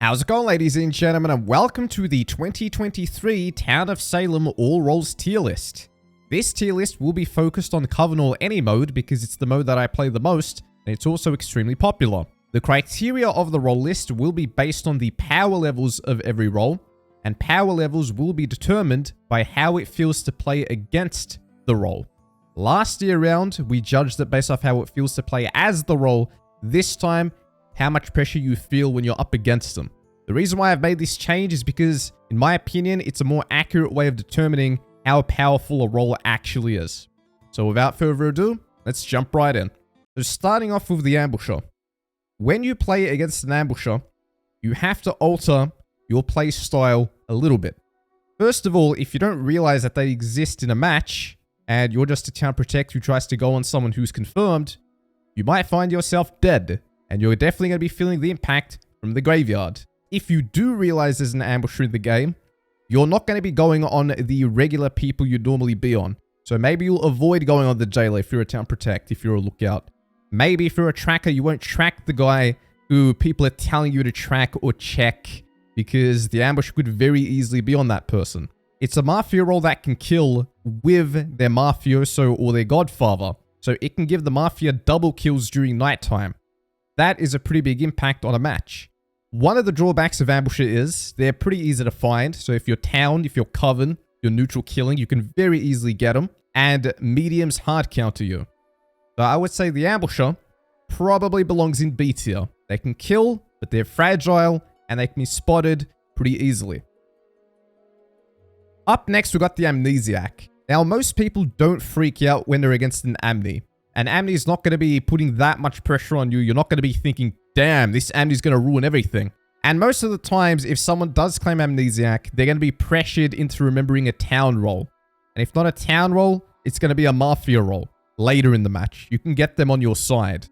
How's it going, ladies and gentlemen, and welcome to the 2023 Town of Salem All Roles tier list. This tier list will be focused on Coven or any mode because it's the mode that I play the most, and it's also extremely popular. The criteria of the role list will be based on the power levels of every role, and power levels will be determined by how it feels to play against the role. Last year round, we judged it based off how it feels to play as the role. This time, how much pressure you feel when you're up against them. The reason why I've made this change is because, in my opinion, it's a more accurate way of determining how powerful a role actually is. So without further ado, let's jump right in. So starting off with the ambusher. When you play against an ambusher, you have to alter your play style a little bit. First of all, if you don't realize that they exist in a match, and you're just a town protect who tries to go on someone who's confirmed, you might find yourself dead. And you're definitely going to be feeling the impact from the graveyard. If you do realize there's an ambusher in the game, you're not going to be going on the regular people you'd normally be on. So maybe you'll avoid going on the jailer if you're a town protect, if you're a lookout. Maybe if you're a tracker, you won't track the guy who people are telling you to track or check, because the ambush could very easily be on that person. It's a mafia role that can kill with their mafioso or their godfather. So it can give the mafia double kills during nighttime. That is a pretty big impact on a match. One of the drawbacks of ambusher is they're pretty easy to find. So if you're town, if you're coven, you're neutral killing, you can very easily get them. And mediums hard counter you. So I would say the ambusher probably belongs in B tier. They can kill, but they're fragile and they can be spotted pretty easily. Up next, we got the amnesiac. Now, most people don't freak out when they're against an amni. And Amni is not going to be putting that much pressure on you. You're not going to be thinking, damn, this Amni is going to ruin everything. And most of the times, if someone does claim Amnesiac, they're going to be pressured into remembering a town role. And if not a town role, it's going to be a mafia role later in the match. You can get them on your side.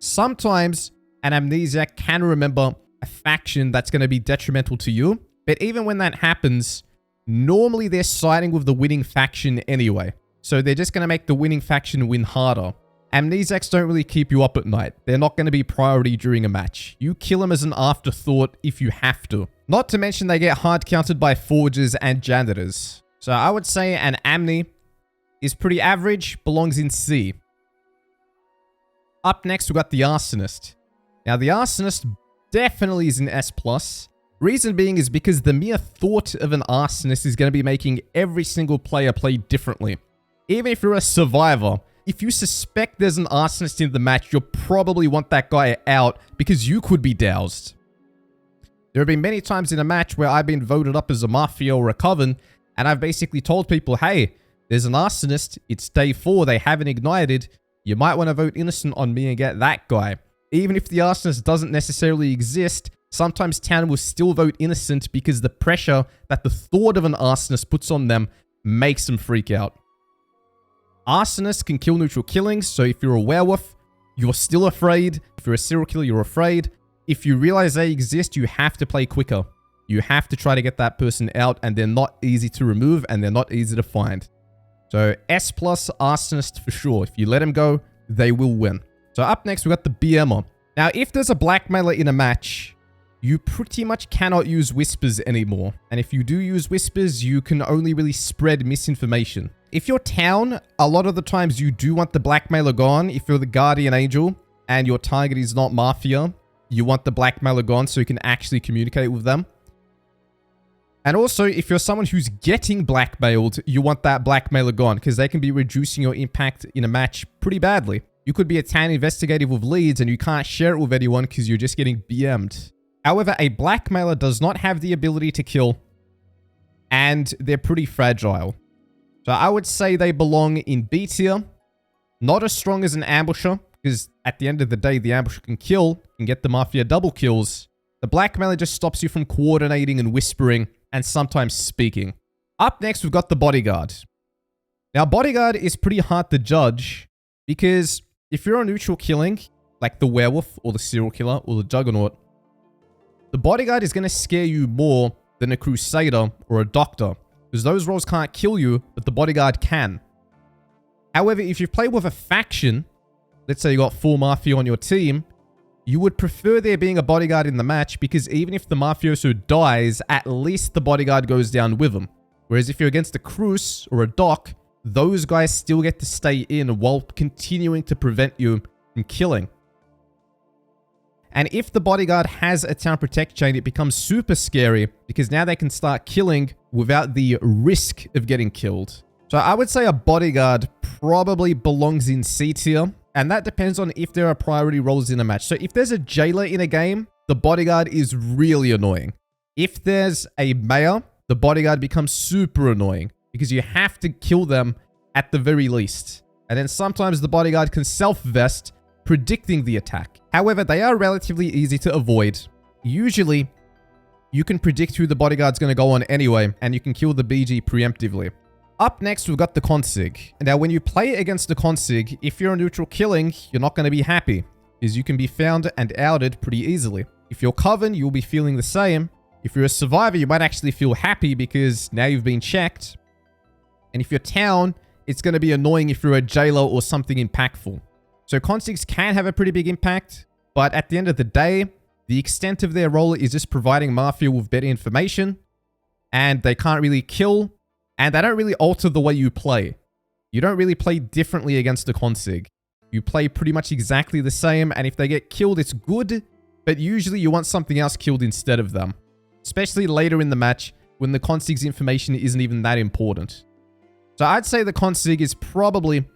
Sometimes an Amnesiac can remember a faction that's going to be detrimental to you. But even when that happens, normally they're siding with the winning faction anyway. So they're just going to make the winning faction win harder. Amnesiacs don't really keep you up at night. They're not going to be priority during a match. You kill them as an afterthought if you have to. Not to mention they get hard countered by forgers and janitors. So I would say an Amni is pretty average, belongs in C. Up next, we've got the Arsonist. Now the Arsonist definitely is an S+. Reason being is because the mere thought of an Arsonist is going to be making every single player play differently. Even if you're a survivor, if you suspect there's an arsonist in the match, you'll probably want that guy out because you could be doused. There have been many times in a match where I've been voted up as a mafia or a coven, and I've basically told people, hey, there's an arsonist, it's day 4, they haven't ignited, you might want to vote innocent on me and get that guy. Even if the arsonist doesn't necessarily exist, sometimes town will still vote innocent because the pressure that the thought of an arsonist puts on them makes them freak out. Arsonists can kill neutral killings, so if you're a werewolf, you're still afraid. If you're a serial killer, you're afraid. If you realize they exist, you have to play quicker. You have to try to get that person out, and they're not easy to remove, and they're not easy to find. So S+ Arsonist for sure. If you let them go, they will win. So up next, we got the BMer. Now, if there's a blackmailer in a match, you pretty much cannot use whispers anymore. And if you do use whispers, you can only really spread misinformation. If you're town, a lot of the times you do want the blackmailer gone. If you're the guardian angel and your target is not mafia, you want the blackmailer gone so you can actually communicate with them. And also, if you're someone who's getting blackmailed, you want that blackmailer gone because they can be reducing your impact in a match pretty badly. You could be a town investigative with leads and you can't share it with anyone because you're just getting BM'd. However, a blackmailer does not have the ability to kill, and they're pretty fragile. So I would say they belong in B tier. Not as strong as an ambusher, because at the end of the day, the ambusher can kill, can get the mafia double kills. The blackmailer just stops you from coordinating and whispering, and sometimes speaking. Up next, we've got the bodyguard. Now, bodyguard is pretty hard to judge, because if you're a neutral killing, like the werewolf, or the serial killer, or the juggernaut, the bodyguard is going to scare you more than a crusader or a doctor. Because those roles can't kill you, but the bodyguard can. However, if you play with a faction, let's say you got 4 mafia on your team, you would prefer there being a bodyguard in the match because even if the mafioso dies, at least the bodyguard goes down with him. Whereas if you're against a Cruz or a Doc, those guys still get to stay in while continuing to prevent you from killing. And if the bodyguard has a town protect chain, it becomes super scary because now they can start killing without the risk of getting killed. So I would say a bodyguard probably belongs in C tier, and that depends on if there are priority roles in a match. So if there's a jailer in a game, the bodyguard is really annoying. If there's a mayor, the bodyguard becomes super annoying because you have to kill them at the very least. And then sometimes the bodyguard can self-vest, predicting the attack. However, they are relatively easy to avoid. Usually, you can predict who the bodyguard's going to go on anyway, and you can kill the BG preemptively. Up next, we've got the consig. Now, when you play against the consig, if you're a neutral killing, you're not going to be happy, because you can be found and outed pretty easily. If you're coven, you'll be feeling the same. If you're a survivor, you might actually feel happy because now you've been checked. And if you're town, it's going to be annoying if you're a jailer or something impactful. So consigs can have a pretty big impact, but at the end of the day, the extent of their role is just providing Mafia with better information, and they can't really kill, and they don't really alter the way you play. You don't really play differently against the consig. You play pretty much exactly the same, and if they get killed, it's good, but usually you want something else killed instead of them. Especially later in the match, when the consig's information isn't even that important. So I'd say the consig is probably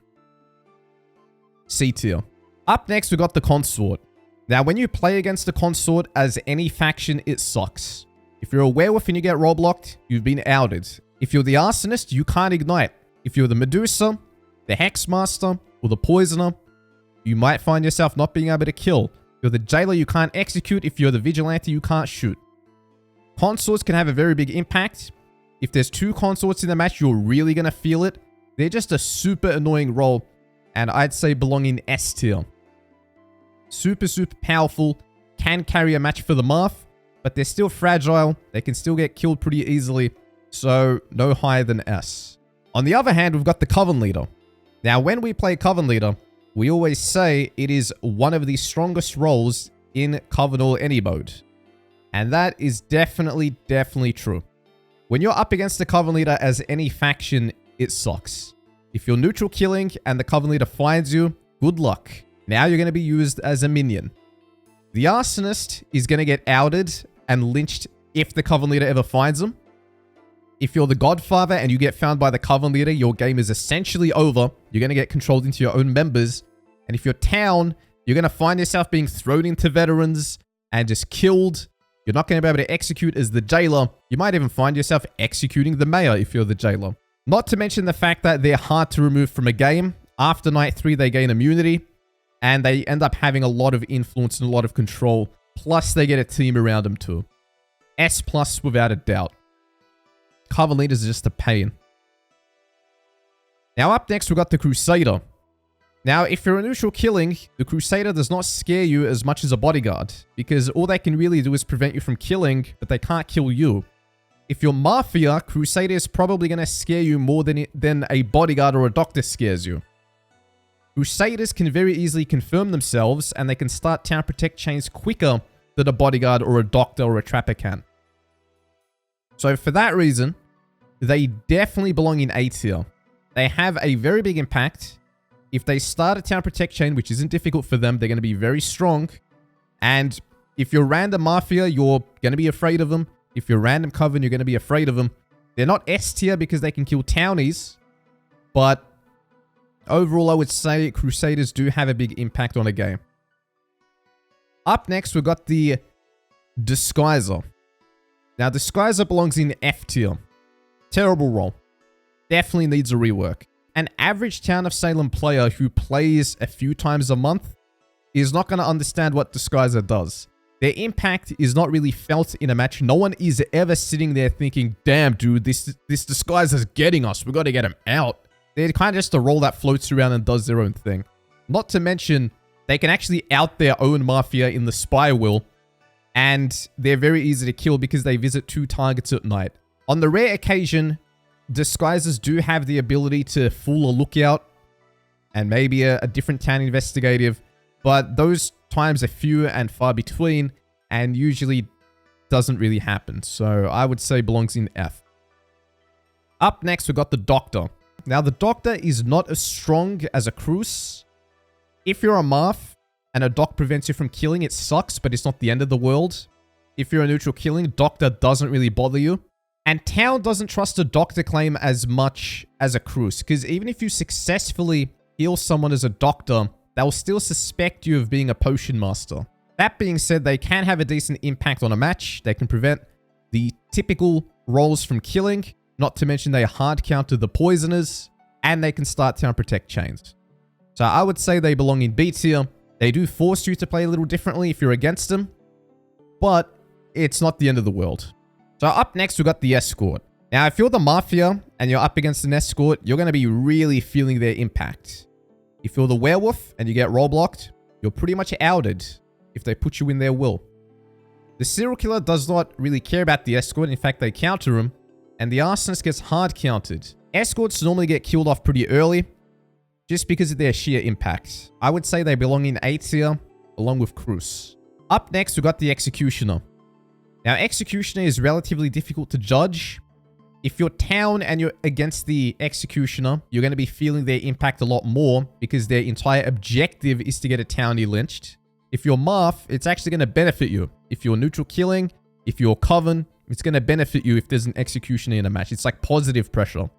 C tier. Up next, we got the consort. Now, when you play against the consort as any faction, it sucks. If you're a werewolf and you get roadblocked, you've been outed. If you're the arsonist, you can't ignite. If you're the Medusa, the Hexmaster, or the Poisoner, you might find yourself not being able to kill. If you're the Jailer, you can't execute. If you're the Vigilante, you can't shoot. Consorts can have a very big impact. If there's two consorts in the match, you're really going to feel it. They're just a super annoying role, and I'd say belong in S tier. Super powerful, can carry a match for the Marth, but they're still fragile. They can still get killed pretty easily, so no higher than S. On the other hand, we've got the Coven Leader. Now, when we play Coven Leader, we always say it is one of the strongest roles in Coven or any mode. And that is definitely true. When you're up against the Coven Leader as any faction, it sucks. If you're neutral killing and the Coven Leader finds you, good luck. Now you're going to be used as a minion. The Arsonist is going to get outed and lynched if the Coven Leader ever finds him. If you're the Godfather and you get found by the Coven Leader, your game is essentially over. You're going to get controlled into your own members. And if you're Town, you're going to find yourself being thrown into veterans and just killed. You're not going to be able to execute as the Jailer. You might even find yourself executing the Mayor if you're the Jailer. Not to mention the fact that they're hard to remove from a game. After night 3, they gain immunity. And they end up having a lot of influence and a lot of control. Plus, they get a team around them too. S+ without a doubt. Coven Leaders are just a pain. Now up next, we've got the Crusader. Now, if you're a neutral killing, the Crusader does not scare you as much as a bodyguard. Because all they can really do is prevent you from killing, but they can't kill you. If you're Mafia, Crusader is probably going to scare you more than a bodyguard or a doctor scares you. Crusaders can very easily confirm themselves, and they can start town protect chains quicker than a bodyguard or a doctor or a trapper can. So for that reason, they definitely belong in A tier. They have a very big impact. If they start a town protect chain, which isn't difficult for them, they're going to be very strong. And if you're random Mafia, you're going to be afraid of them. If you're random Coven, you're going to be afraid of them. They're not S tier because they can kill townies, but overall, I would say Crusaders do have a big impact on a game. Up next, we've got the Disguiser. Now, Disguiser belongs in F tier. Terrible role. Definitely needs a rework. An average Town of Salem player who plays a few times a month is not going to understand what Disguiser does. Their impact is not really felt in a match. No one is ever sitting there thinking, damn, dude, this Disguiser's getting us. We got to get him out. They're kind of just a role that floats around and does their own thing. Not to mention, they can actually out their own Mafia in the Spy Will. And they're very easy to kill because they visit 2 targets at night. On the rare occasion, Disguisers do have the ability to fool a lookout and maybe a different town investigative. But those times are few and far between, and usually doesn't really happen. So I would say belongs in F. Up next, we got the Doctor. Now, the Doctor is not as strong as a Cruise. If you're a Marth and a Doc prevents you from killing, it sucks, but it's not the end of the world. If you're a neutral killing, Doctor doesn't really bother you. And Town doesn't trust a Doctor claim as much as a Cruise, because even if you successfully heal someone as a Doctor, they'll still suspect you of being a Potion Master. That being said, they can have a decent impact on a match. They can prevent the typical roles from killing, not to mention they hard counter the Poisoners, and they can start Town Protect chains. So I would say they belong in B tier. They do force you to play a little differently if you're against them, but it's not the end of the world. So up next, we got the Escort. Now, if you're the Mafia and you're up against an Escort, you're going to be really feeling their impact. If you're the Werewolf and you get role blocked, you're pretty much outed if they put you in their will. The Serial Killer does not really care about the Escort. In fact, they counter him, and the Arsonist gets hard countered. Escorts normally get killed off pretty early, just because of their sheer impact. I would say they belong in A tier, along with Cruise. Up next, we got the Executioner. Now, Executioner is relatively difficult to judge. If you're Town and you're against the Executioner, you're going to be feeling their impact a lot more, because their entire objective is to get a Townie lynched. If you're Marth, it's actually going to benefit you. If you're neutral killing, if you're Coven, it's going to benefit you if there's an Executioner in a match. It's like positive pressure.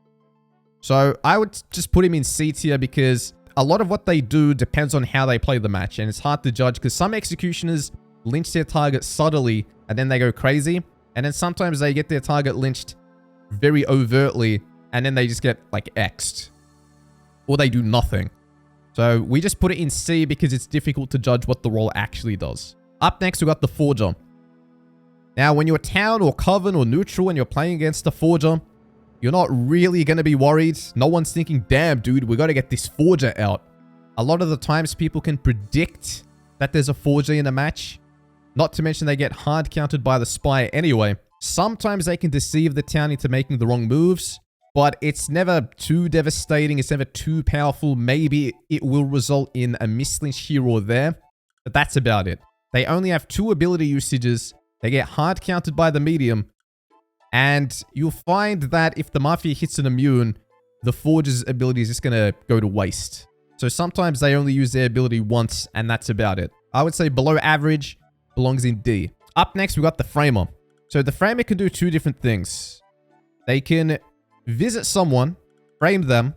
So I would just put him in C tier, because a lot of what they do depends on how they play the match. And it's hard to judge, because some Executioners lynch their target subtly and then they go crazy. And then sometimes they get their target lynched very overtly and then they just get like X'd. Or they do nothing. So we just put it in C because it's difficult to judge what the role actually does. Up next, we got the Forger. Now, when you're Town or Coven or neutral and you're playing against the Forger, you're not really going to be worried. No one's thinking, damn, dude, we got to get this Forger out. A lot of the times, people can predict that there's a Forger in a match. Not to mention they get hard countered by the Spy anyway. Sometimes they can deceive the Town into making the wrong moves, but it's never too devastating. It's never too powerful. Maybe it will result in a mislynch here or there, but that's about it. They only have 2 ability usages. They get hard countered by the medium, and you'll find that if the Mafia hits an immune, the Forger's ability is just going to go to waste. So sometimes they only use their ability once, and that's about it. I would say below average, belongs in D. Up next, we got the Framer. So the Framer can do 2 different things. They can visit someone, frame them,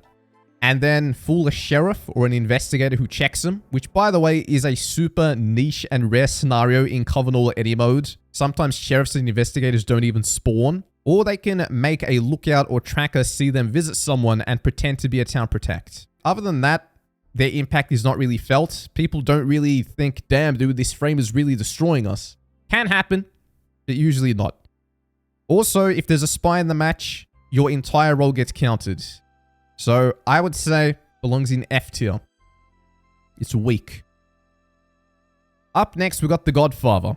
and then fool a sheriff or an investigator who checks them, which, by the way, is a super niche and rare scenario in Coven or any mode. Sometimes sheriffs and investigators don't even spawn. Or they can make a lookout or tracker see them visit someone and pretend to be a Town Protect. Other than that, their impact is not really felt. People don't really think, damn, dude, this frame is really destroying us. Can happen, but usually not. Also, if there's a Spy in the match, your entire role gets counted. So I would say belongs in F tier. It's weak. Up next, we got the Godfather.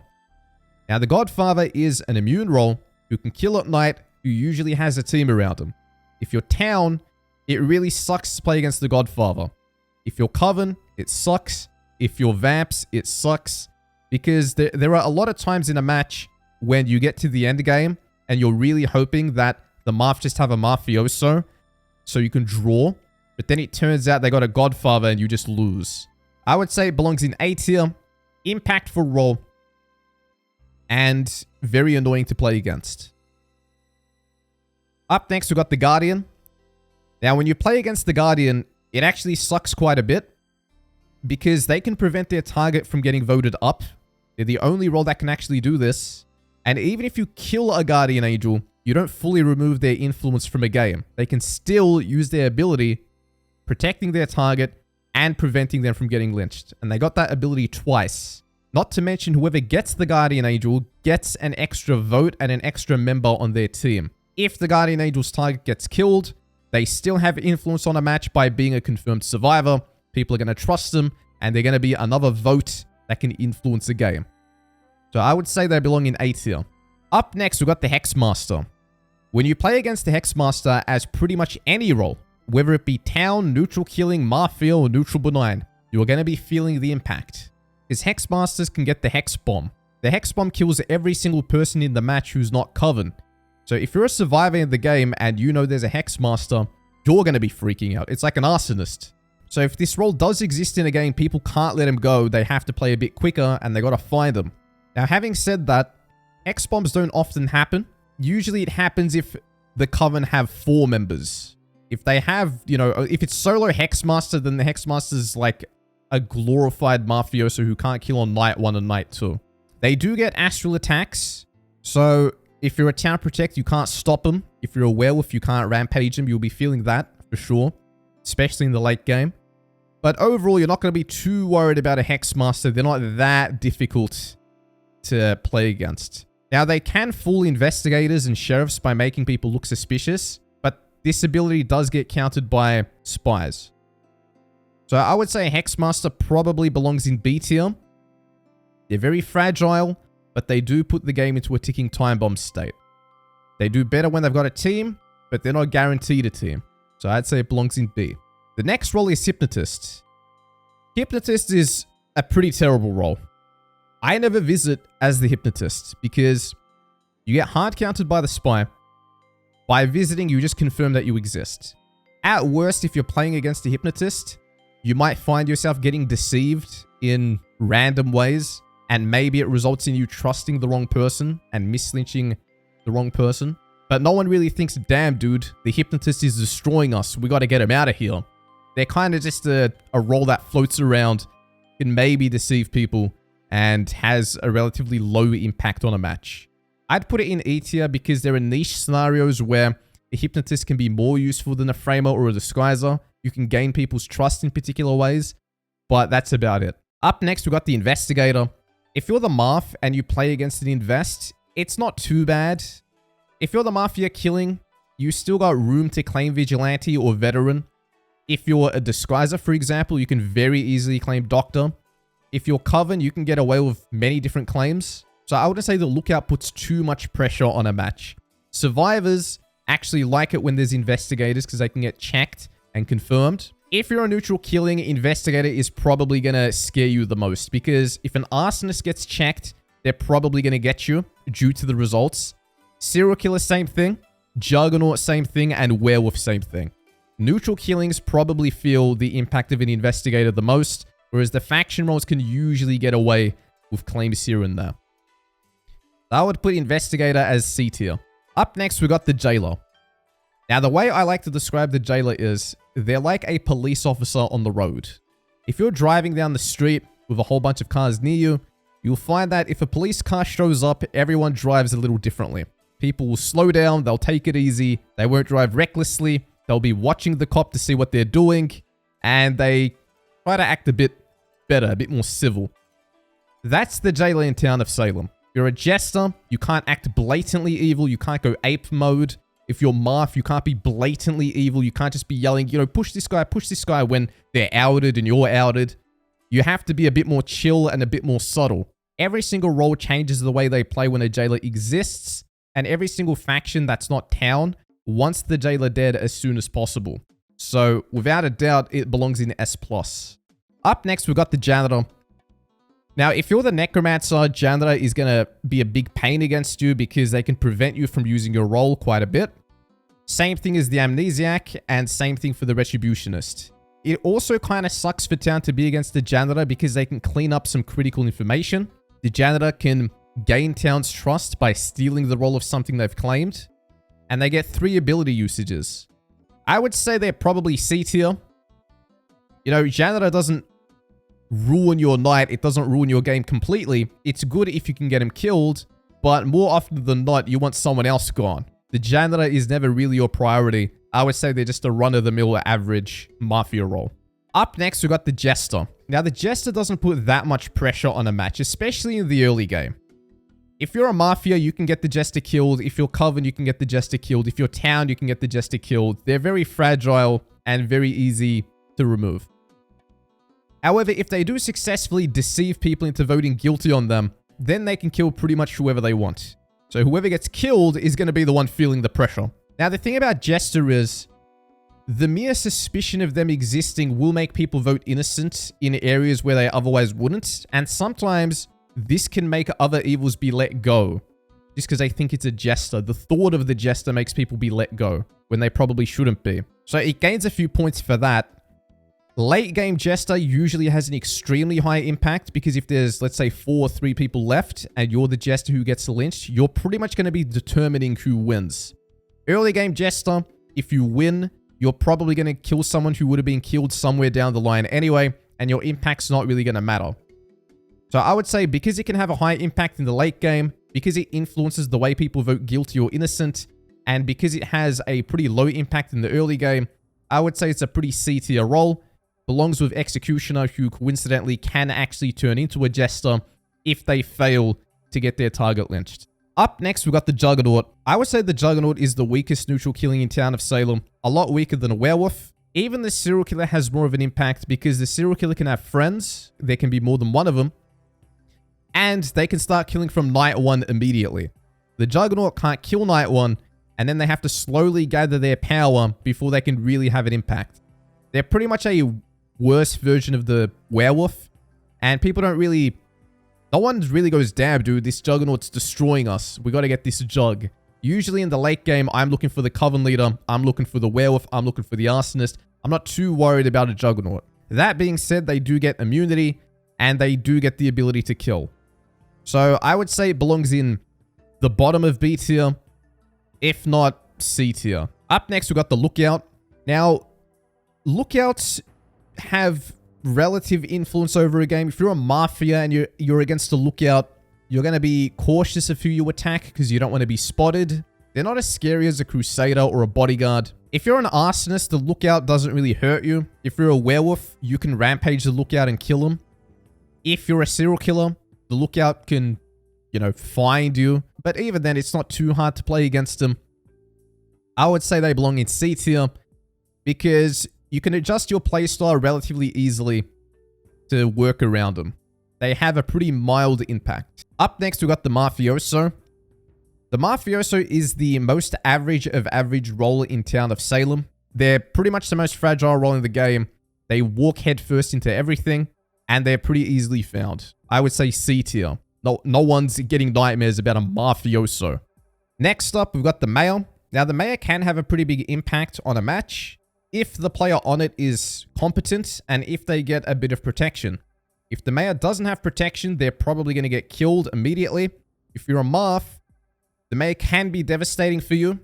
Now, the Godfather is an immune role who can kill at night, who usually has a team around him. If you're Town, it really sucks to play against the Godfather. If you're Coven, it sucks. If you're Vamps, it sucks. Because there are a lot of times in a match when you get to the end game and you're really hoping that the Marth just have a Mafioso so you can draw. But then it turns out they got a Godfather and you just lose. I would say it belongs in A tier. Impactful role. And very annoying to play against. Up next, we got the Guardian. Now, when you play against the Guardian, it actually sucks quite a bit, because they can prevent their target from getting voted up. They're the only role that can actually do this. And even if you kill a Guardian Angel, you don't fully remove their influence from a game. They can still use their ability, protecting their target and preventing them from getting lynched. And they got that ability twice. Not to mention, whoever gets the Guardian Angel gets an extra vote and an extra member on their team. If the Guardian Angel's target gets killed, they still have influence on a match by being a confirmed survivor. People are going to trust them, and they're going to be another vote that can influence the game. So I would say they belong in A tier. Up next, we've got the Hexmaster. When you play against the Hexmaster as pretty much any role, whether it be Town, neutral killing, Mafia, or neutral benign, you're going to be feeling the impact. Because Hexmasters can get the Hex Bomb. The Hex Bomb kills every single person in the match who's not Coven. So if you're a survivor in the game and you know there's a Hexmaster, you're going to be freaking out. It's like an arsonist. So if this role does exist in a game, people can't let him go. They have to play a bit quicker and they got to find him. Now, having said that, Hex Bombs don't often happen. Usually it happens if the Coven have 4 members. If they have, you know, if it's solo Hexmaster, then the Hexmaster's like a glorified mafioso who can't kill on night 1 and night 2. They do get astral attacks. So if you're a Town Protect, you can't stop them. If you're a werewolf, you can't rampage them. You'll be feeling that for sure, especially in the late game. But overall, you're not going to be too worried about a Hexmaster. They're not that difficult to play against. Now, they can fool investigators and sheriffs by making people look suspicious, but this ability does get countered by spies. So I would say Hexmaster probably belongs in B tier. They're very fragile, but they do put the game into a ticking time bomb state. They do better when they've got a team, but they're not guaranteed a team. So I'd say it belongs in B. The next role is Hypnotist. Hypnotist is a pretty terrible role. I never visit as the Hypnotist because you get hard counted by the spy. By visiting, you just confirm that you exist. At worst, if you're playing against a Hypnotist, you might find yourself getting deceived in random ways, and maybe it results in you trusting the wrong person and mislynching the wrong person. But no one really thinks, damn, dude, the Hypnotist is destroying us. We got to get him out of here. They're kind of just a role that floats around, can maybe deceive people, and has a relatively low impact on a match. I'd put it in E tier because there are niche scenarios where a Hypnotist can be more useful than a Framer or a Disguiser. You can gain people's trust in particular ways, but that's about it. Up next, we've got the Investigator. If you're the Marf and you play against an Invest, it's not too bad. If you're the Mafia killing, you still got room to claim Vigilante or Veteran. If you're a Disguiser, for example, you can very easily claim Doctor. If you're Coven, you can get away with many different claims. So I wouldn't say the Lookout puts too much pressure on a match. Survivors actually like it when there's Investigators because they can get checked and confirmed. If you're a neutral killing, Investigator is probably going to scare you the most because if an Arsonist gets checked, they're probably going to get you due to the results. Serial Killer, same thing. Juggernaut, same thing. And Werewolf, same thing. Neutral killings probably feel the impact of an Investigator the most, whereas the faction roles can usually get away with claims here and there. I would put Investigator as C tier. Up next, we got the Jailer. Now, the way I like to describe the Jailer is they're like a police officer on the road. If you're driving down the street with a whole bunch of cars near you, you'll find that if a police car shows up, everyone drives a little differently. People will slow down, they'll take it easy, they won't drive recklessly, they'll be watching the cop to see what they're doing, and they try to act a bit better, a bit more civil. That's the Jailer in town of Salem. If you're a Jester, you can't act blatantly evil, you can't go ape mode. If you're Marth, you can't be blatantly evil, you can't just be yelling, you know, push this guy when they're outed and you're outed. You have to be a bit more chill and a bit more subtle. Every single role changes the way they play when a Jailer exists, and every single faction that's not town wants the Jailer dead as soon as possible. So, without a doubt, it belongs in S+. Up next, we've got the Janitor. Now, if you're the Necromancer, Janitor is going to be a big pain against you because they can prevent you from using your role quite a bit. Same thing as the Amnesiac, and same thing for the Retributionist. It also kind of sucks for town to be against the Janitor because they can clean up some critical information. The Janitor can gain town's trust by stealing the role of something they've claimed. And they get 3 ability usages. I would say they're probably C tier. You know, Janitor doesn't ruin your night. It doesn't ruin your game completely. It's good if you can get him killed, but more often than not, you want someone else gone. The Janitor is never really your priority. I would say they're just a run-of-the-mill average Mafia role. Up next, we got the Jester. Now, the Jester doesn't put that much pressure on a match, especially in the early game. If you're a Mafia, you can get the Jester killed. If you're Coven, you can get the Jester killed. If you're Town, you can get the Jester killed. They're very fragile and very easy to remove. However, if they do successfully deceive people into voting guilty on them, then they can kill pretty much whoever they want. So whoever gets killed is going to be the one feeling the pressure. Now, the thing about Jester is the mere suspicion of them existing will make people vote innocent in areas where they otherwise wouldn't. And sometimes this can make other evils be let go just because they think it's a jester. The thought of the jester makes people be let go when they probably shouldn't be. So it gains a few points for that. Late game jester usually has an extremely high impact because if there's, let's say, 4 or 3 people left and you're the jester who gets lynched, you're pretty much going to be determining who wins. Early game jester, if you win, you're probably going to kill someone who would have been killed somewhere down the line anyway, and your impact's not really going to matter. So I would say because it can have a high impact in the late game, because it influences the way people vote guilty or innocent, and because it has a pretty low impact in the early game, I would say it's a pretty C tier role. Belongs with Executioner, who coincidentally can actually turn into a jester if they fail to get their target lynched. Up next, we've got the Juggernaut. I would say the Juggernaut is the weakest neutral killing in Town of Salem. A lot weaker than a werewolf. Even the serial killer has more of an impact because the serial killer can have friends. There can be more than one of them. And they can start killing from night 1 immediately. The Juggernaut can't kill night 1, and then they have to slowly gather their power before they can really have an impact. They're pretty much a worse version of the werewolf, and people don't really... No one really goes, damn, dude, this Juggernaut's destroying us. We gotta get this Jug. Usually in the late game, I'm looking for the Coven Leader, I'm looking for the Werewolf, I'm looking for the Arsonist. I'm not too worried about a Juggernaut. That being said, they do get immunity, and they do get the ability to kill. So I would say it belongs in the bottom of B tier, if not C tier. Up next, we've got the Lookout. Now, Lookouts have relative influence over a game. If you're a Mafia and you're against a Lookout, you're going to be cautious of who you attack because you don't want to be spotted. They're not as scary as a Crusader or a Bodyguard. If you're an Arsonist, the Lookout doesn't really hurt you. If you're a Werewolf, you can rampage the Lookout and kill him. If you're a serial killer, the Lookout can, you know, find you. But even then, it's not too hard to play against them. I would say they belong in C tier because you can adjust your playstyle relatively easily to work around them. They have a pretty mild impact. Up next, we've got the Mafioso. The Mafioso is the most average of average role in Town of Salem. They're pretty much the most fragile role in the game. They walk headfirst into everything, and they're pretty easily found. I would say C tier. No one's getting nightmares about a Mafioso. Next up, we've got the Mayor. Now, the Mayor can have a pretty big impact on a match if the player on it is competent and if they get a bit of protection. If the Mayor doesn't have protection, they're probably going to get killed immediately. If you're a Marf, the Mayor can be devastating for you,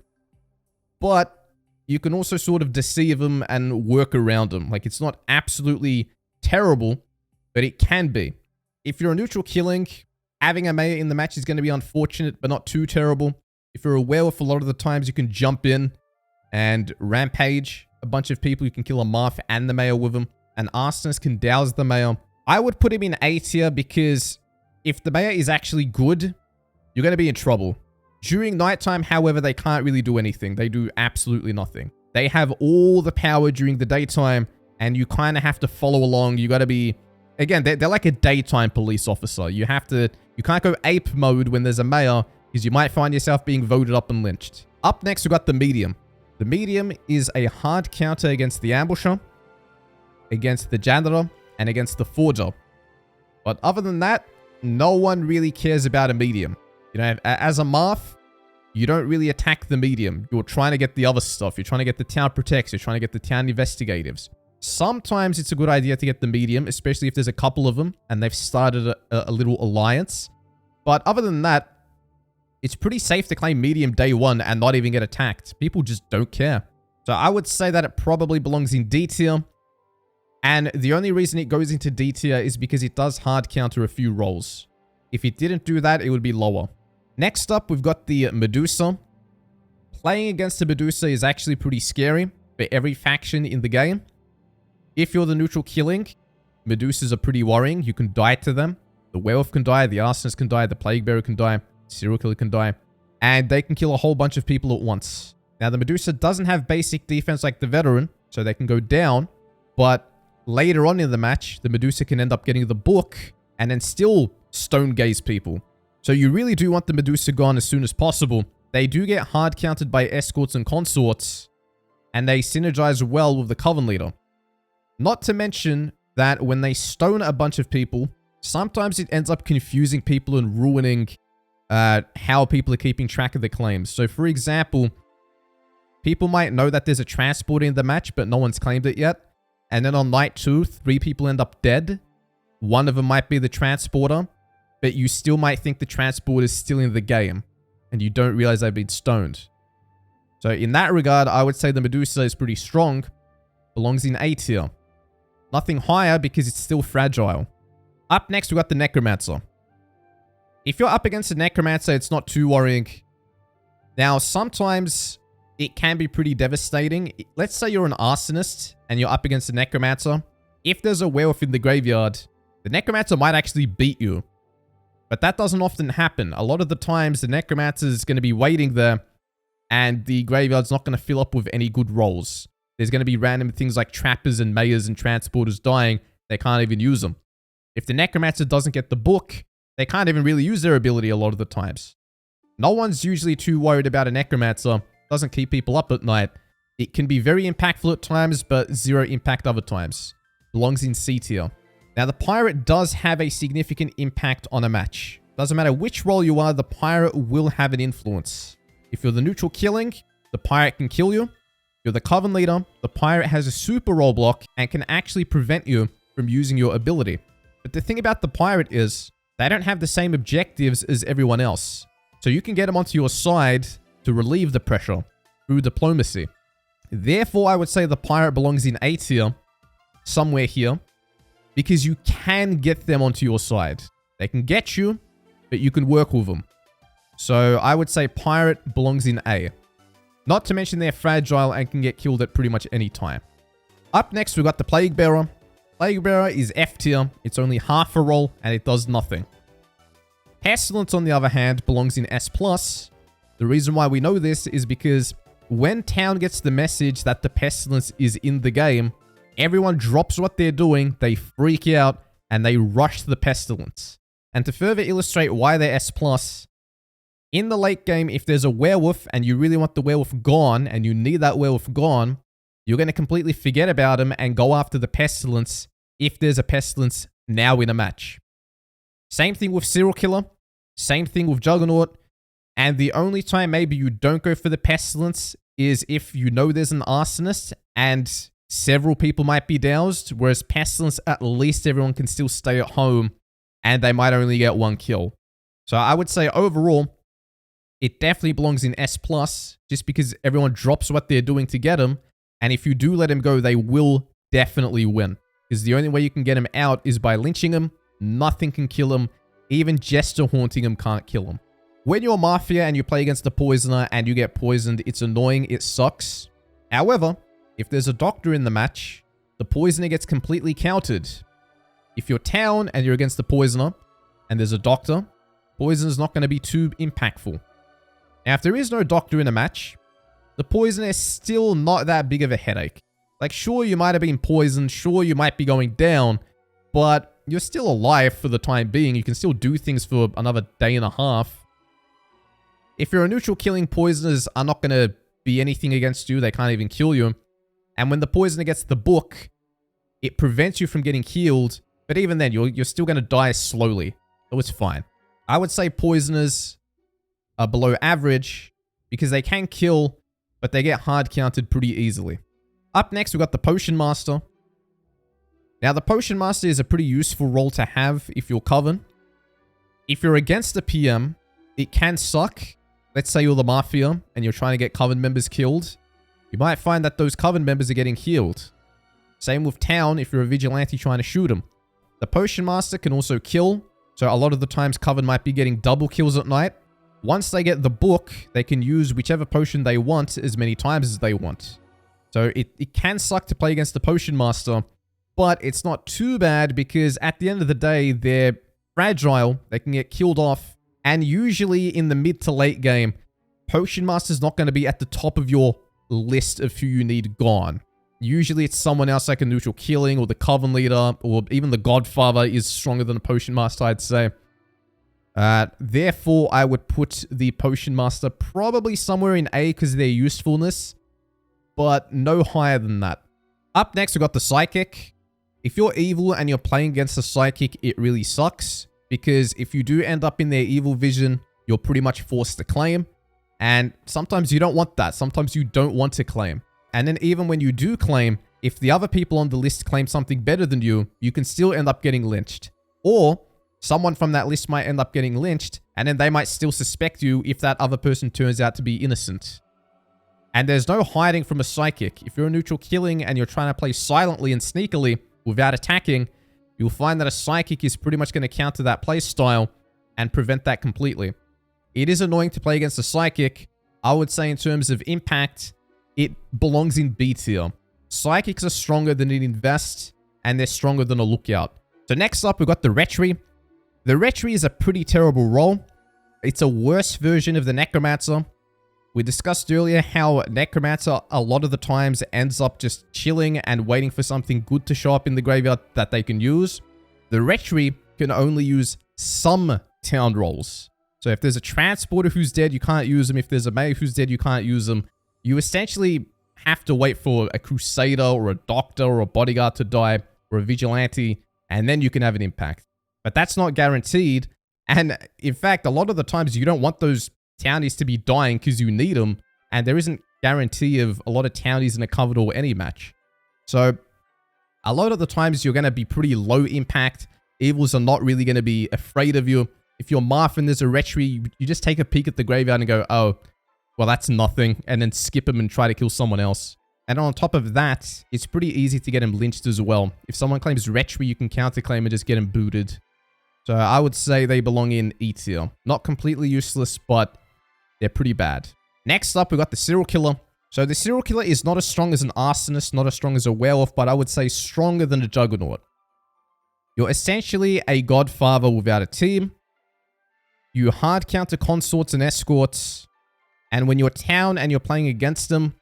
but you can also sort of deceive them and work around them. Like, it's not absolutely terrible, but it can be. If you're a neutral killing, having a Mayor in the match is going to be unfortunate, but not too terrible. If you're a Werewolf, a lot of the times you can jump in and rampage a bunch of people. You can kill a Marf and the Mayor with them. An Arsonist can douse the Mayor. I would put him in A tier because if the Mayor is actually good, you're going to be in trouble. During nighttime, however, they can't really do anything. They do absolutely nothing. They have all the power during the daytime, and you kind of have to follow along. You got to be... Again, they're like a daytime police officer. You can't go ape mode when there's a Mayor, because you might find yourself being voted up and lynched. Up next, we've got the Medium. The Medium is a hard counter against the Ambusher, against the Janitor, and against the Forger. But other than that, no one really cares about a Medium. You know, as a Marf, you don't really attack the Medium. You're trying to get the other stuff. You're trying to get the Town Protects. You're trying to get the Town Investigatives. Sometimes it's a good idea to get the Medium, especially if there's a couple of them and they've started a little alliance. But other than that, it's pretty safe to claim Medium day 1 and not even get attacked. People just don't care. So I would say that it probably belongs in D tier. And the only reason it goes into D tier is because it does hard counter a few roles. If it didn't do that, it would be lower. Next up, we've got the Medusa. Playing against the Medusa is actually pretty scary for every faction in the game. If you're the neutral killing, Medusas are pretty worrying. You can die to them. The Werewolf can die, the Arsonist can die, the Plague Bearer can die, Serial Killer can die, and they can kill a whole bunch of people at once. Now, the Medusa doesn't have basic defense like the Veteran, so they can go down, but later on in the match, the Medusa can end up getting the book and then still stone gaze people. So you really do want the Medusa gone as soon as possible. They do get hard countered by escorts and consorts, and they synergize well with the Coven Leader. Not to mention that when they stone a bunch of people, sometimes it ends up confusing people and ruining how people are keeping track of their claims. So for example, people might know that there's a transporter in the match, but no one's claimed it yet. And then on night 2, 3 people end up dead. One of them might be the transporter, but you still might think the transporter is still in the game, and you don't realize they've been stoned. So in that regard, I would say the Medusa is pretty strong. Belongs in A tier. Nothing higher because it's still fragile. Up next, we got the Necromancer. If you're up against a Necromancer, it's not too worrying. Now, sometimes it can be pretty devastating. Let's say you're an Arsonist and you're up against a Necromancer. If there's a werewolf in the graveyard, the Necromancer might actually beat you. But that doesn't often happen. A lot of the times, the Necromancer is going to be waiting there, and the graveyard's not going to fill up with any good rolls. There's going to be random things like Trappers and Mayors and Transporters dying. They can't even use them. If the Necromancer doesn't get the book, they can't even really use their ability a lot of the times. No one's usually too worried about a Necromancer. Doesn't keep people up at night. It can be very impactful at times, but zero impact other times. Belongs in C tier. Now, the Pirate does have a significant impact on a match. Doesn't matter which role you are, the Pirate will have an influence. If you're the neutral killing, the Pirate can kill you. If you're the Coven Leader, the Pirate has a super roll block and can actually prevent you from using your ability. But the thing about the Pirate is, they don't have the same objectives as everyone else. So you can get them onto your side to relieve the pressure through diplomacy. Therefore, I would say the Pirate belongs in A tier, somewhere here, because you can get them onto your side. They can get you, but you can work with them. So I would say Pirate belongs in A. Not to mention they're fragile and can get killed at pretty much any time. Up next, we've got the Plague Bearer. Plague Bearer is F tier. It's only half a roll and it does nothing. Pestilence, on the other hand, belongs in S+. The reason why we know this is because when town gets the message that the Pestilence is in the game, everyone drops what they're doing, they freak out, and they rush to the Pestilence. And to further illustrate why they're S+, in the late game, if there's a werewolf and you really want the werewolf gone, and you need that werewolf gone, you're going to completely forget about him and go after the Pestilence if there's a Pestilence now in a match. Same thing with Serial Killer. Same thing with Juggernaut. And the only time maybe you don't go for the Pestilence is if you know there's an Arsonist and several people might be doused, whereas Pestilence, at least everyone can still stay at home and they might only get one kill. So I would say overall, it definitely belongs in S+, just because everyone drops what they're doing to get him. And if you do let him go, they will definitely win. Because the only way you can get him out is by lynching him. Nothing can kill him. Even Jester haunting him can't kill him. When you're Mafia and you play against the Poisoner and you get poisoned, it's annoying, it sucks. However, if there's a Doctor in the match, the Poisoner gets completely countered. If you're Town and you're against the Poisoner and there's a Doctor, Poisoner's not going to be too impactful. Now, if there is no Doctor in a match, the Poisoner is still not that big of a headache. Like, sure, you might have been poisoned, sure, you might be going down, but you're still alive for the time being. You can still do things for another day and a half. If you're a neutral killing, Poisoners are not going to be anything against you. They can't even kill you. And when the Poisoner gets the book, it prevents you from getting healed. But even then, you're still going to die slowly. So it's fine. I would say Poisoners are below average because they can kill, but they get hard counted pretty easily. Up next, we've got the Potion Master. Now, the Potion Master is a pretty useful role to have if you're Coven. If you're against the PM, it can suck. Let's say you're the Mafia and you're trying to get Coven members killed. You might find that those Coven members are getting healed. Same with Town if you're a Vigilante trying to shoot them. The Potion Master can also kill. So a lot of the times Coven might be getting double kills at night. Once they get the book, they can use whichever potion they want as many times as they want. So it can suck to play against the Potion Master, but it's not too bad because at the end of the day, they're fragile. They can get killed off. And usually in the mid to late game, Potion Master's not going to be at the top of your list of who you need gone. Usually it's someone else like a neutral killing or the Coven Leader or even the Godfather is stronger than a Potion Master, I'd say. Therefore, I would put the Potion Master probably somewhere in A because of their usefulness. but no higher than that. Up next, we got the Psychic. If you're evil and you're playing against the Psychic, it really sucks, because if you do end up in their evil vision, you're pretty much forced to claim. And sometimes you don't want that. Sometimes you don't want to claim. And then even when you do claim, if the other people on the list claim something better than you, you can still end up getting lynched. Or someone from that list might end up getting lynched, and then they might still suspect you if that other person turns out to be innocent. And there's no hiding from a Psychic. If you're a neutral killing and you're trying to play silently and sneakily without attacking, you'll find that a Psychic is pretty much going to counter that play style and prevent that completely. It is annoying to play against a Psychic. I would say in terms of impact, it belongs in B tier. Psychics are stronger than an Invest, and they're stronger than a Lookout. So next up, we've got the Retry. The Retry is a pretty terrible role. It's a worse version of the Necromancer. We discussed earlier how Necromancer a lot of the times ends up just chilling and waiting for something good to show up in the graveyard that they can use. The Retry can only use some town rolls. So if there's a Transporter who's dead, you can't use them. If there's a Mage who's dead, you can't use them. You essentially have to wait for a Crusader or a Doctor or a Bodyguard to die or a Vigilante, and then you can have an impact. But that's not guaranteed. And in fact, a lot of the times you don't want those townies to be dying because you need them, and there isn't guarantee of a lot of townies in a covered or any match. So a lot of the times you're going to be pretty low impact. Evils are not really going to be afraid of you. If you're Marth and there's a Retry, you just take a peek at the graveyard and go, oh, well, that's nothing, and then skip him and try to kill someone else. And on top of that, it's pretty easy to get him lynched as well. If someone claims Retry, you can counterclaim and just get him booted. So I would say they belong in E tier. Not completely useless, but they're pretty bad. Next up, we got the Serial Killer. So the Serial Killer is not as strong as an Arsonist, not as strong as a Werewolf, but I would say stronger than a Juggernaut. You're essentially a Godfather without a team. You hard counter Consorts and Escorts. And when you're town and you're playing against them,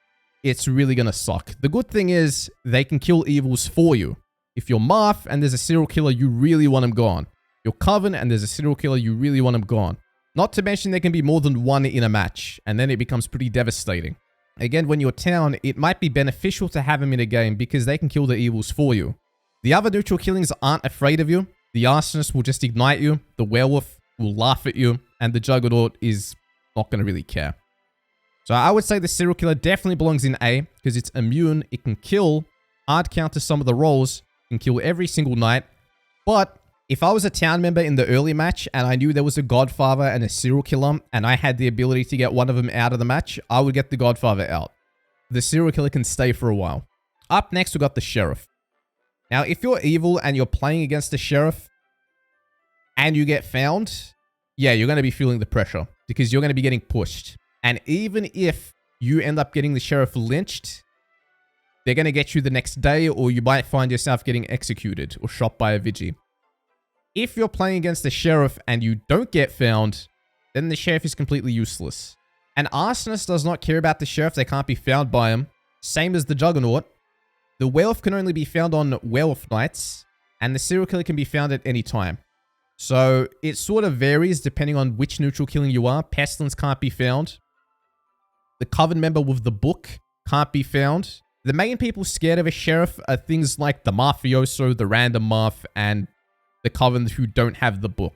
it's really going to suck. The good thing is they can kill evils for you. If you're Marth and there's a Serial Killer, you really want him gone. You're Coven and there's a Serial Killer, you really want him gone. Not to mention there can be more than one in a match, and then it becomes pretty devastating. Again, when you're town, it might be beneficial to have him in a game because they can kill the evils for you. The other neutral killings aren't afraid of you. The Arsonist will just ignite you. The Werewolf will laugh at you. And the Juggernaut is not going to really care. So I would say the Serial Killer definitely belongs in A because it's immune. It can kill, hard counter some of the rolls, can kill every single night. But if I was a town member in the early match and I knew there was a Godfather and a Serial Killer and I had the ability to get one of them out of the match, I would get the Godfather out. The Serial Killer can stay for a while. Up next, we got the Sheriff. Now, if you're evil and you're playing against the Sheriff and you get found, yeah, you're going to be feeling the pressure because you're going to be getting pushed. And even if you end up getting the Sheriff lynched, they're going to get you the next day, or you might find yourself getting executed or shot by a Vigi. If you're playing against the Sheriff and you don't get found, then the Sheriff is completely useless. An Arsonist does not care about the Sheriff. They can't be found by him. Same as the Juggernaut. The Werewolf can only be found on Werewolf nights, and the Serial Killer can be found at any time. So it sort of varies depending on which neutral killing you are. Pestilence can't be found. The Coven member with the book can't be found. The main people scared of a Sheriff are things like the Mafioso, the Random Marth, and the Coven who don't have the book.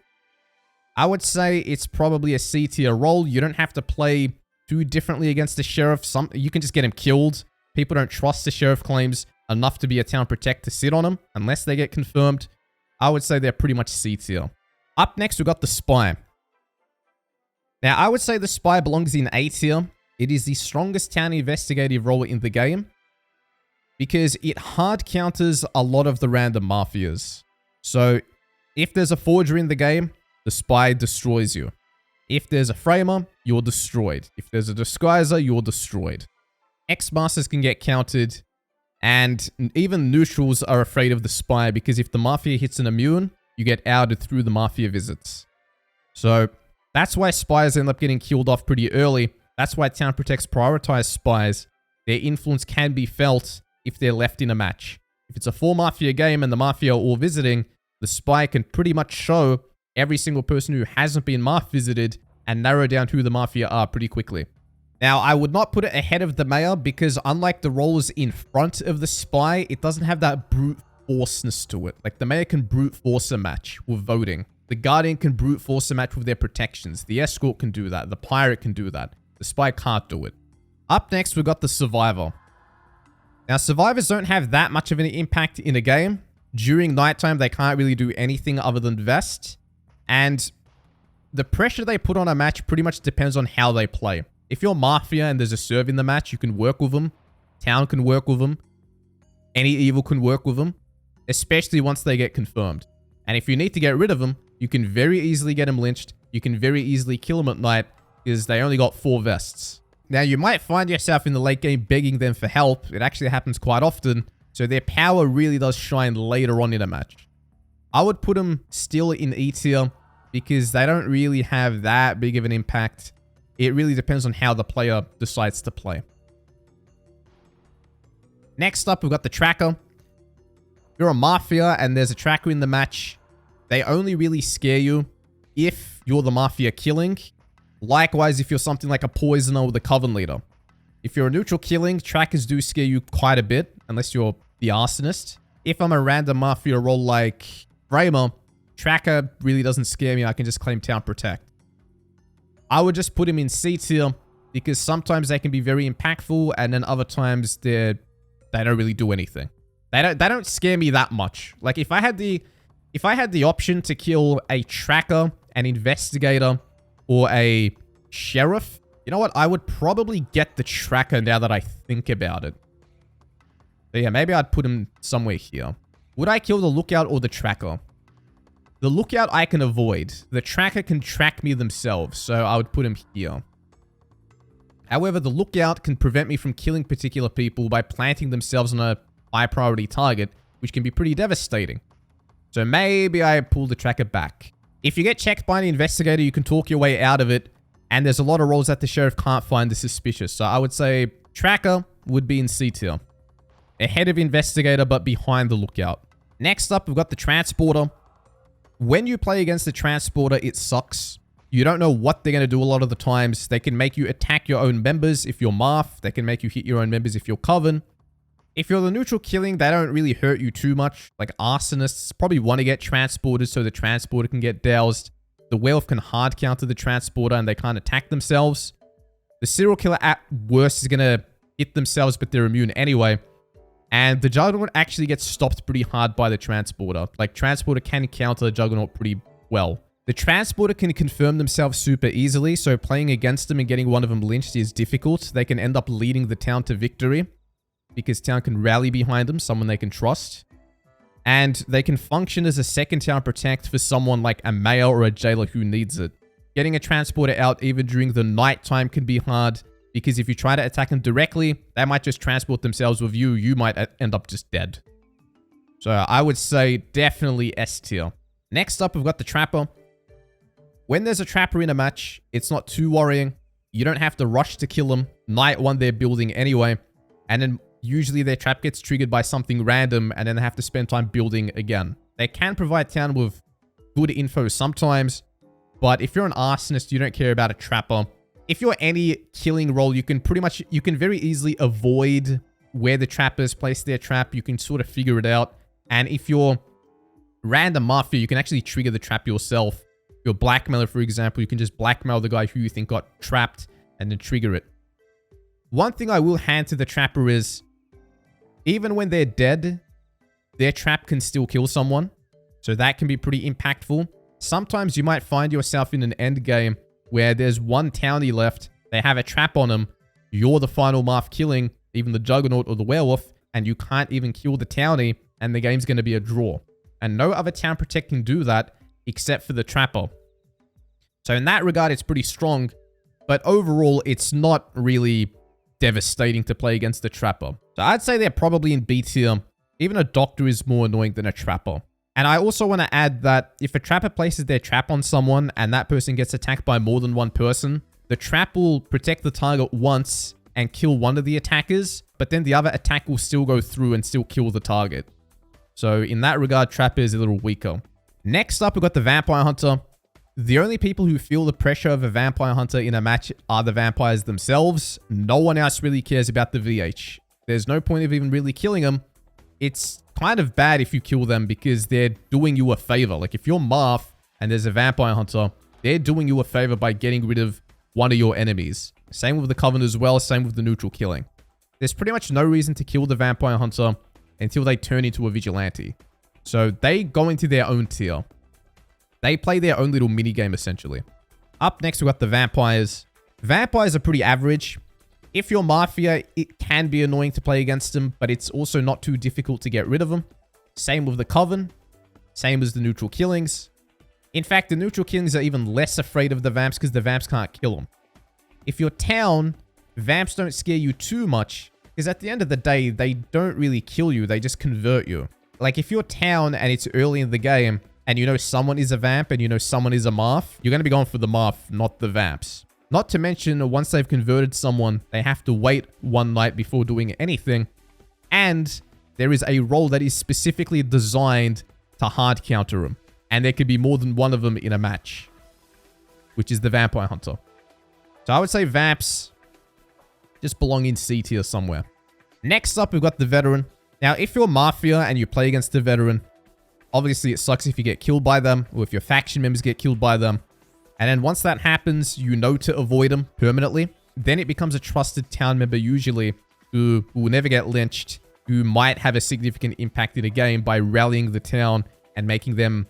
I would say it's probably a C tier role. You don't have to play too differently against the Sheriff. You can just get him killed. People don't trust the Sheriff claims enough to be a town protect to sit on him unless they get confirmed. I would say they're pretty much C tier. Up next, we've got the Spy. Now, I would say the Spy belongs in A tier. It is the strongest town investigative role in the game because it hard counters a lot of the random mafias. So if there's a forger in the game, the Spy destroys you. If there's a framer, you're destroyed. If there's a disguiser, you're destroyed. X-Masters can get countered, and even neutrals are afraid of the Spy because if the Mafia hits an immune, you get outed through the Mafia visits. So that's why Spies end up getting killed off pretty early. That's why Town Protects prioritize Spies. Their influence can be felt if they're left in a match. If it's a 4-Mafia game and the Mafia are all visiting, the Spy can pretty much show every single person who hasn't been Marth visited and narrow down who the Mafia are pretty quickly. Now, I would not put it ahead of the mayor because unlike the roles in front of the spy, it doesn't have that brute forceness to it. Like, the mayor can brute force a match with voting. The guardian can brute force a match with their protections. The escort can do that. The pirate can do that. The spy can't do it. Up next, we've got the survivor. Now, survivors don't have that much of an impact in a game. During nighttime, they can't really do anything other than vest. And the pressure they put on a match pretty much depends on how they play. If you're Mafia and there's a serve in the match, you can work with them. Town can work with them. Any evil can work with them. Especially once they get confirmed. And if you need to get rid of them, you can very easily get them lynched. You can very easily kill them at night because they only got 4 vests. Now, you might find yourself in the late game begging them for help. It actually happens quite often. So their power really does shine later on in a match. I would put them still in E tier because they don't really have that big of an impact. It really depends on how the player decides to play. Next up, we've got the tracker. If you're a Mafia and there's a tracker in the match, they only really scare you if you're the Mafia killing. Likewise, if you're something like a poisoner or the coven leader. If you're a neutral killing, trackers do scare you quite a bit, unless you're the arsonist. If I'm a random Mafia role like Framer, tracker really doesn't scare me. I can just claim town protect. I would just put him in C tier because sometimes they can be very impactful and then other times they don't really do anything. They don't scare me that much. Like if I had the option to kill a tracker, an investigator, or a sheriff, you know what? I would probably get the tracker now that I think about it. But yeah, maybe I'd put him somewhere here. Would I kill the lookout or the tracker? The lookout I can avoid. The tracker can track me themselves, so I would put him here. However, the lookout can prevent me from killing particular people by planting themselves on a high priority target, which can be pretty devastating. So maybe I pull the tracker back. If you get checked by an investigator, you can talk your way out of it, and there's a lot of roles that the sheriff can't find the suspicious. So I would say tracker would be in C tier. Ahead of investigator, but behind the lookout. Next up, we've got the transporter. When you play against the transporter, it sucks. You don't know what they're going to do a lot of the times. They can make you attack your own members if you're Marth. They can make you hit your own members if you're Coven. If you're the neutral killing, they don't really hurt you too much. Like arsonists probably want to get transported so the transporter can get doused. The werewolf can hard counter the transporter and they can't attack themselves. The serial killer at worst is going to hit themselves, but they're immune anyway. And the Juggernaut actually gets stopped pretty hard by the Transporter. Like, Transporter can counter the Juggernaut pretty well. The Transporter can confirm themselves super easily, so playing against them and getting one of them lynched is difficult. They can end up leading the town to victory, because town can rally behind them, someone they can trust. And they can function as a second town protect for someone like a mayor or a jailer who needs it. Getting a Transporter out even during the nighttime can be hard, because if you try to attack them directly, they might just transport themselves with you. You might end up just dead. So I would say definitely S tier. Next up, we've got the Trapper. When there's a Trapper in a match, it's not too worrying. You don't have to rush to kill them. Night one, they're building anyway. And then usually their trap gets triggered by something random, and then they have to spend time building again. They can provide town with good info sometimes, but if you're an arsonist, you don't care about a Trapper. If you're any killing role, you can very easily avoid where the trappers place their trap. You can sort of figure it out. And if you're random Mafia, you can actually trigger the trap yourself. If you're Blackmailer, for example, you can just blackmail the guy who you think got trapped and then trigger it. One thing I will hand to the Trapper is, even when they're dead, their trap can still kill someone. So that can be pretty impactful. Sometimes you might find yourself in an end game where there's one townie left, they have a trap on them, you're the final Marth killing, even the Juggernaut or the Werewolf, and you can't even kill the townie, and the game's going to be a draw. And no other town protect can do that, except for the Trapper. So in that regard, it's pretty strong, but overall, it's not really devastating to play against the Trapper. So I'd say they're probably in B tier. Even a Doctor is more annoying than a Trapper. And I also want to add that if a Trapper places their trap on someone and that person gets attacked by more than one person, the trap will protect the target once and kill one of the attackers, but then the other attack will still go through and still kill the target. So in that regard, Trapper is a little weaker. Next up, we've got the Vampire Hunter. The only people who feel the pressure of a vampire hunter in a match are the vampires themselves. No one else really cares about the VH. There's no point of even really killing them. It's kind of bad if you kill them because they're doing you a favor. Like if you're Marth and there's a vampire hunter, they're doing you a favor by getting rid of one of your enemies. Same with the Coven as well, same with the neutral killing. There's pretty much no reason to kill the vampire hunter until they turn into a vigilante. So they go into their own tier. They play their own little minigame, essentially. Up next, we've got the vampires. Vampires are pretty average. If you're Mafia, it can be annoying to play against them, but it's also not too difficult to get rid of them. Same with the Coven. Same as the neutral killings. In fact, the neutral killings are even less afraid of the vamps because the vamps can't kill them. If you're Town, vamps don't scare you too much because at the end of the day, they don't really kill you. They just convert you. Like if you're Town and it's early in the game, and you know someone is a vamp and you know someone is a Marth, you're going to be going for the Marth, not the vamps. Not to mention, once they've converted someone, they have to wait one night before doing anything. And there is a role that is specifically designed to hard counter them. And there could be more than one of them in a match, which is the Vampire Hunter. So I would say vamps just belong in C tier somewhere. Next up, we've got the Veteran. Now, if you're Mafia and you play against the Veteran, obviously, it sucks if you get killed by them or if your faction members get killed by them. And then once that happens, you know to avoid them permanently. Then it becomes a trusted town member usually who will never get lynched, who might have a significant impact in a game by rallying the town and making them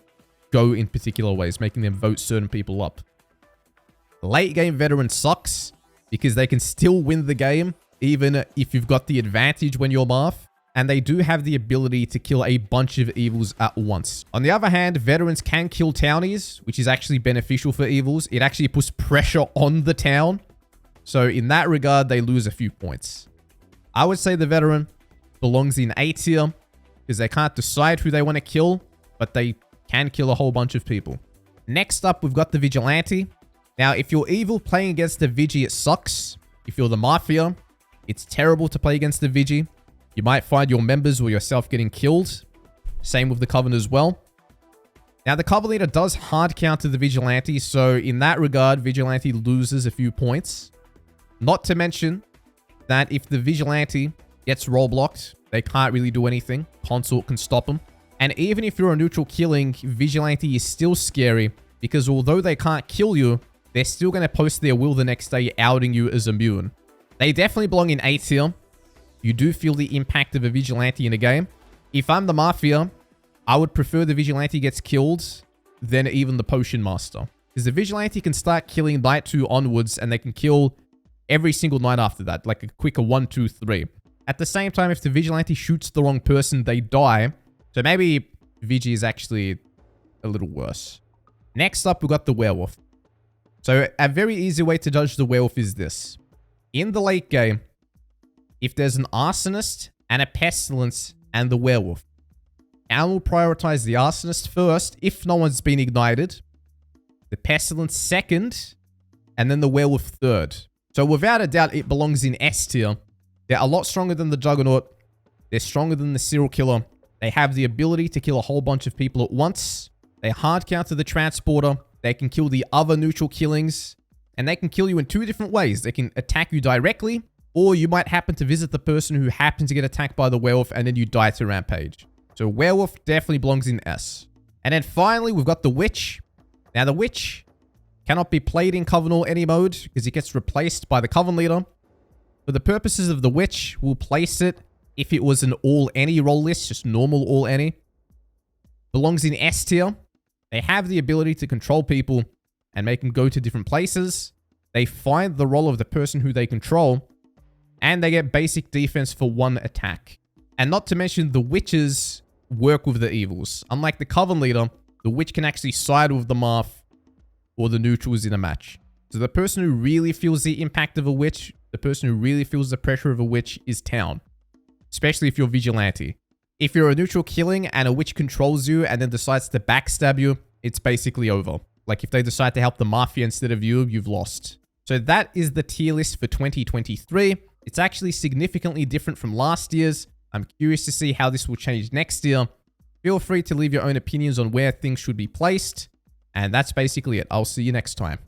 go in particular ways, making them vote certain people up. Late game Veteran sucks because they can still win the game even if you've got the advantage when you're Marth. And they do have the ability to kill a bunch of evils at once. On the other hand, veterans can kill townies, which is actually beneficial for evils. It actually puts pressure on the town. So in that regard, they lose a few points. I would say the veteran belongs in A tier because they can't decide who they want to kill, but they can kill a whole bunch of people. Next up, we've got the vigilante. Now, if you're evil playing against the Vigi, it sucks. If you're the Mafia, it's terrible to play against the Vigi. You might find your members or yourself getting killed. Same with the Coven as well. Now, the Coven leader does hard counter the Vigilante, so in that regard, Vigilante loses a few points. Not to mention that if the Vigilante gets role blocked, they can't really do anything. Consort can stop them. And even if you're a neutral killing, Vigilante is still scary because although they can't kill you, they're still going to post their will the next day outing you as immune. They definitely belong in A tier. You do feel the impact of a Vigilante in a game. If I'm the Mafia, I would prefer the Vigilante gets killed than even the Potion Master. Because the Vigilante can start killing night 2 onwards and they can kill every single night after that. Like a quicker 1, 2, 3. At the same time, if the Vigilante shoots the wrong person, they die. So maybe Vigi is actually a little worse. Next up, we've got the Werewolf. So a very easy way to judge the Werewolf is this. In the late game, if there's an Arsonist and a Pestilence and the Werewolf, I will prioritize the Arsonist first if no one's been ignited, the Pestilence second, and then the Werewolf third. So without a doubt, it belongs in S tier. They're a lot stronger than the Juggernaut. They're stronger than the Serial Killer. They have the ability to kill a whole bunch of people at once. They hard counter the Transporter. They can kill the other neutral killings. And they can kill you in 2 different ways. They can attack you directly, or you might happen to visit the person who happens to get attacked by the Werewolf and then you die to Rampage. So Werewolf definitely belongs in S. And then finally, we've got the Witch. Now the Witch cannot be played in Coven or any mode because it gets replaced by the Coven leader. For the purposes of the Witch, we'll place it if it was an all-any role list, just normal all-any. Belongs in S tier. They have the ability to control people and make them go to different places. They find the role of the person who they control, and they get basic defense for 1 attack. And not to mention, the Witches work with the evils. Unlike the Coven leader, the Witch can actually side with the Marth or the neutrals in a match. So the person who really feels the impact of a Witch, the person who really feels the pressure of a Witch is Town. Especially if you're Vigilante. If you're a neutral killing and a Witch controls you and then decides to backstab you, it's basically over. Like if they decide to help the Mafia instead of you, you've lost. So that is the tier list for 2023. It's actually significantly different from last year's. I'm curious to see how this will change next year. Feel free to leave your own opinions on where things should be placed. And that's basically it. I'll see you next time.